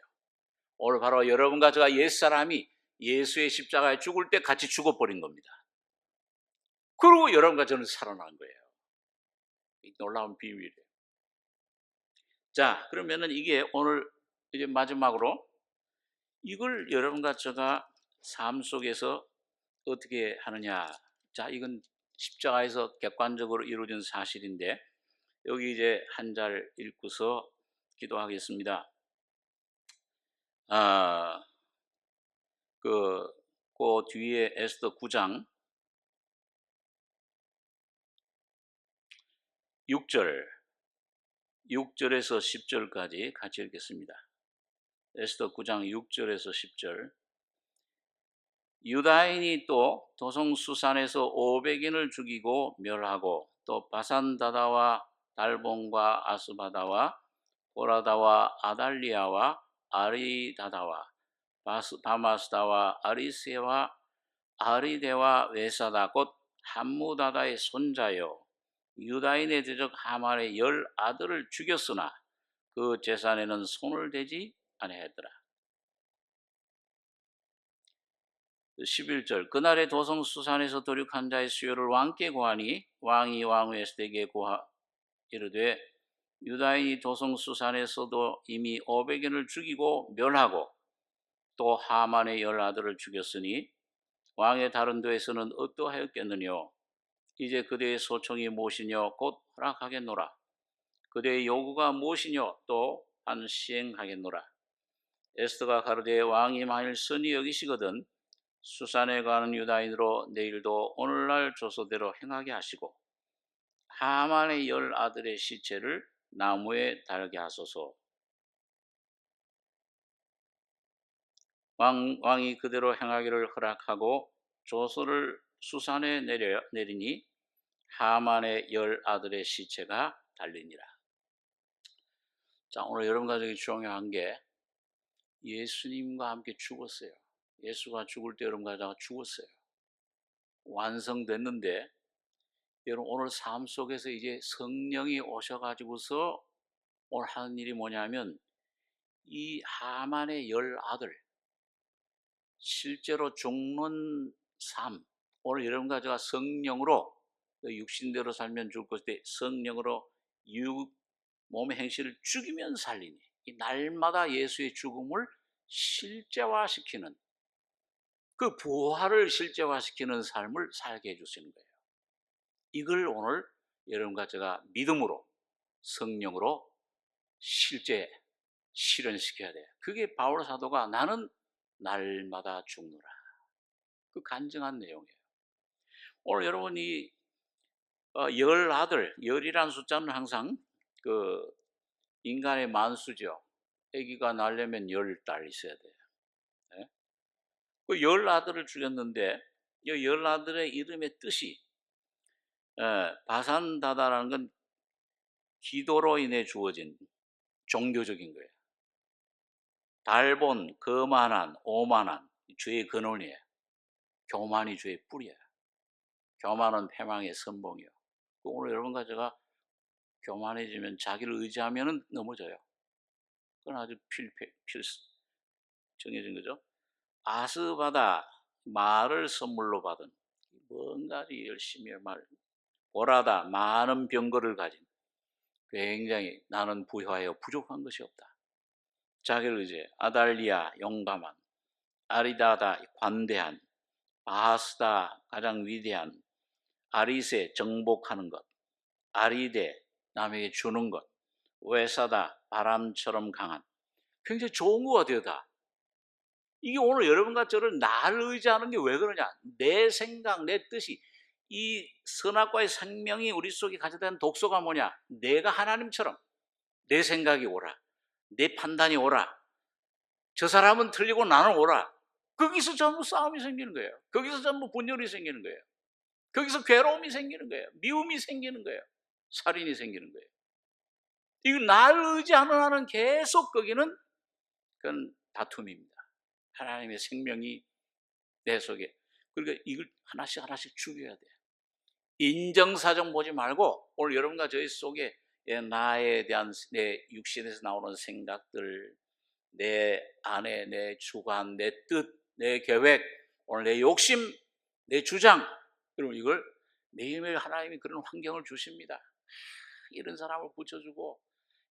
오늘 바로 여러분과 저가 옛사람이 예수의 십자가에 죽을 때 같이 죽어버린 겁니다. 그리고 여러분과 저는 살아난 거예요. 이 놀라운 비밀이에요. 자, 그러면은 이게 오늘 이제 마지막으로 이걸 여러분과 제가 삶 속에서 어떻게 하느냐. 자, 이건 십자가에서 객관적으로 이루어진 사실인데 여기 이제 한 절 읽고서 기도하겠습니다. 그 뒤에 에스더 9장 6절에서 10절까지 같이 읽겠습니다. 에스더 9장 6절에서 10절. 유다인이 또 도성수산에서 500인을 죽이고 멸하고 또 바산다다와 달본과 아스바다와 고라다와 아달리아와 아리다다와 바마스다와 아리세와 아리데와 외사다 곧 함무다다의 손자여 유다인의 대적 하만의 10아들을 죽였으나 그 재산에는 손을 대지 아니하였더라. 11절. 그날의 도성수산에서 도륙한 자의 수요를 왕께 고하니 왕이 왕후 에스더에게 이르되 유다인이 도성수산에서도 이미 500인을 죽이고 멸하고 또 하만의 10아들을 죽였으니 왕의 다른 도에서는 어떠하였겠느뇨. 이제 그대의 소청이 무엇이뇨 곧 허락하겠노라. 그대의 요구가 무엇이뇨 또 한 시행하겠노라. 에스더가 가로되 왕이 만일 선히 여기시거든 수산에 가는 유다인으로 내일도 오늘날 조서대로 행하게 하시고 하만의 10아들의 시체를 나무에 달게 하소서. 왕이 그대로 행하기를 허락하고 조서를 수산에 내리니 하만의 10아들의 시체가 달리니라. 자, 오늘 여러분 가족이 중요한 게 예수님과 함께 죽었어요. 예수가 죽을 때 여러분 가족이 죽었어요. 완성됐는데 여러분 오늘 삶 속에서 이제 성령이 오셔가지고서 오늘 하는 일이 뭐냐면 이 하만의 10아들 실제로 죽는 삶, 오늘 여러분과 제가 성령으로 육신대로 살면 죽을 것인데 성령으로 몸의 행실을 죽이면 살리니 이 날마다 예수의 죽음을 실제화시키는 그 부활을 실제화시키는 삶을 살게 해주시는 거예요. 이걸 오늘 여러분과 제가 믿음으로 성령으로 실제 실현시켜야 돼요. 그게 바울 사도가 나는 날마다 죽노라. 그 간증한 내용이에요. 오늘 여러분이 열 아들, 열이라는 숫자는 항상 그 인간의 만수죠. 아기가 낳으려면 열 딸 있어야 돼요. 예? 그 열 아들을 죽였는데 이 열 아들의 이름의 뜻이 바산다다라는 건 기도로 인해 주어진 종교적인 거예요. 달본, 거만한, 오만한 죄의 근원이에요. 교만이 죄의 뿌리예요. 교만은 패망의 선봉이요. 오늘 여러분과 제가 교만해지면 자기를 의지하면 넘어져요. 그건 아주 정해진 거죠. 아스바다, 말을 선물로 받은 뭔가 열심히 보라다, 많은 병거를 가진 굉장히 나는 부유하여 부족한 것이 없다. 자기를 의지해. 아달리아, 용감한, 아리다다, 관대한, 아하스다, 가장 위대한, 아리세, 정복하는 것, 아리데, 남에게 주는 것, 외사다, 바람처럼 강한. 굉장히 좋은 것 같아요, 다. 이게 오늘 여러분과 저를 나를 의지하는 게 왜 그러냐? 내 생각, 내 뜻이, 이 선악과의 생명이 우리 속에 가져다는 독소가 뭐냐? 내가 하나님처럼 내 생각이 옳아, 내 판단이 옳아, 저 사람은 틀리고 나는 옳아. 거기서 전부 싸움이 생기는 거예요. 거기서 전부 분열이 생기는 거예요. 거기서 괴로움이 생기는 거예요. 미움이 생기는 거예요. 살인이 생기는 거예요. 이거 나를 의지하는 한은 계속 거기는 그건 다툼입니다. 하나님의 생명이 내 속에. 그러니까 이걸 하나씩 하나씩 죽여야 돼요. 인정사정 보지 말고 오늘 여러분과 저희 속에 나에 대한 내 육신에서 나오는 생각들, 내 안에 내 주관, 내 뜻, 내 계획, 오늘 내 욕심, 내 주장, 여러분 이걸 매일매일 하나님이 그런 환경을 주십니다. 이런 사람을 붙여주고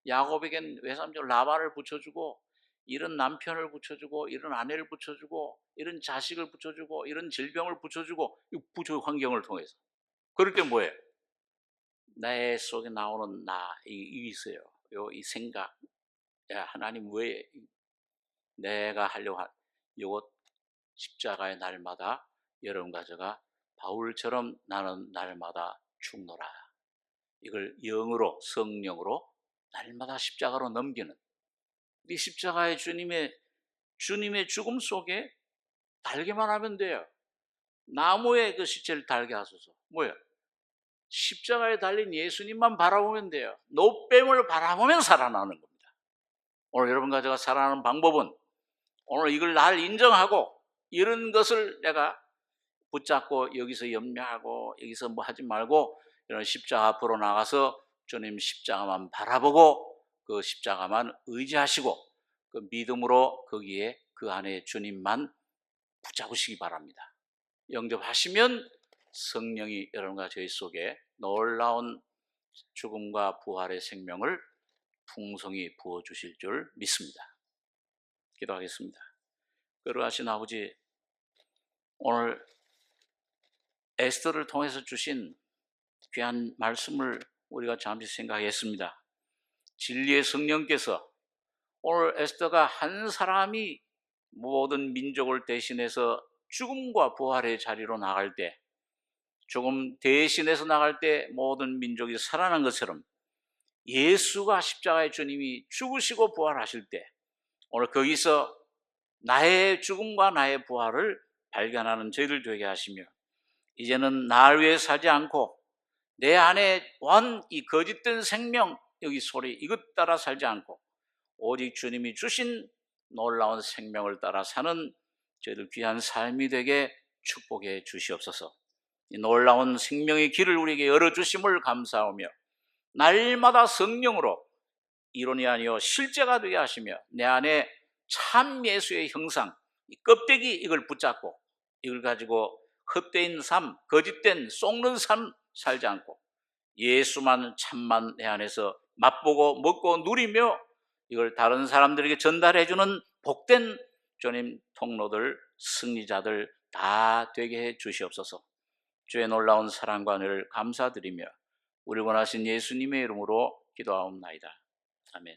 야곱에겐 외삼촌 라반을 붙여주고 이런 남편을 붙여주고 이런 아내를 붙여주고 이런 자식을 붙여주고 이런 질병을 붙여주고 부조 환경을 통해서 그럴 때 뭐예요? 내 속에 나오는 이 있어요. 이 생각, 야 하나님 왜 내가 하려고 이것 십자가의 날마다 여러분과 제가 바울처럼 나는 날마다 죽노라. 이걸 영으로 성령으로 날마다 십자가로 넘기는 이 십자가의 주님의 죽음 속에 달게만 하면 돼요. 나무에 그 시체를 달게 하소서. 뭐예요? 십자가에 달린 예수님만 바라보면 돼요. 노뱀을 바라보면 살아나는 겁니다. 오늘 여러분과 제가 살아나는 방법은 오늘 이걸 날 인정하고 이런 것을 내가 붙잡고 여기서 염려하고 여기서 뭐 하지 말고 이런 십자가 앞으로 나가서 주님 십자가만 바라보고 그 십자가만 의지하시고 그 믿음으로 거기에 그 안에 주님만 붙잡으시기 바랍니다. 영접하시면 성령이 여러분과 저희 속에 놀라운 죽음과 부활의 생명을 풍성히 부어주실 줄 믿습니다. 기도하겠습니다. 거룩하신 아버지, 오늘 에스더를 통해서 주신 귀한 말씀을 우리가 잠시 생각했습니다. 진리의 성령께서 오늘 에스더가 한 사람이 모든 민족을 대신해서 죽음과 부활의 자리로 나갈 때, 죽음 대신해서 나갈 때 모든 민족이 살아난 것처럼 예수가 십자가의 주님이 죽으시고 부활하실 때 오늘 거기서 나의 죽음과 나의 부활을 발견하는 저희들 되게 하시며 이제는 날 위해 살지 않고 내 안에 이 거짓된 생명 여기 소리 이것 따라 살지 않고 오직 주님이 주신 놀라운 생명을 따라 사는 저희들 귀한 삶이 되게 축복해 주시옵소서. 이 놀라운 생명의 길을 우리에게 열어주심을 감사하며 날마다 성령으로 이론이 아니요 실제가 되게 하시며 내 안에 참 예수의 형상 이 껍데기 이걸 붙잡고 이걸 가지고 헛되인 삶, 거짓된 속는 삶 살지 않고 예수만 참만 내 안에서 맛보고 먹고 누리며 이걸 다른 사람들에게 전달해주는 복된 주님 통로들, 승리자들 다 되게 해 주시옵소서. 주의 놀라운 사랑과 은혜를 감사드리며 우리 원하신 예수님의 이름으로 기도하옵나이다. 아멘.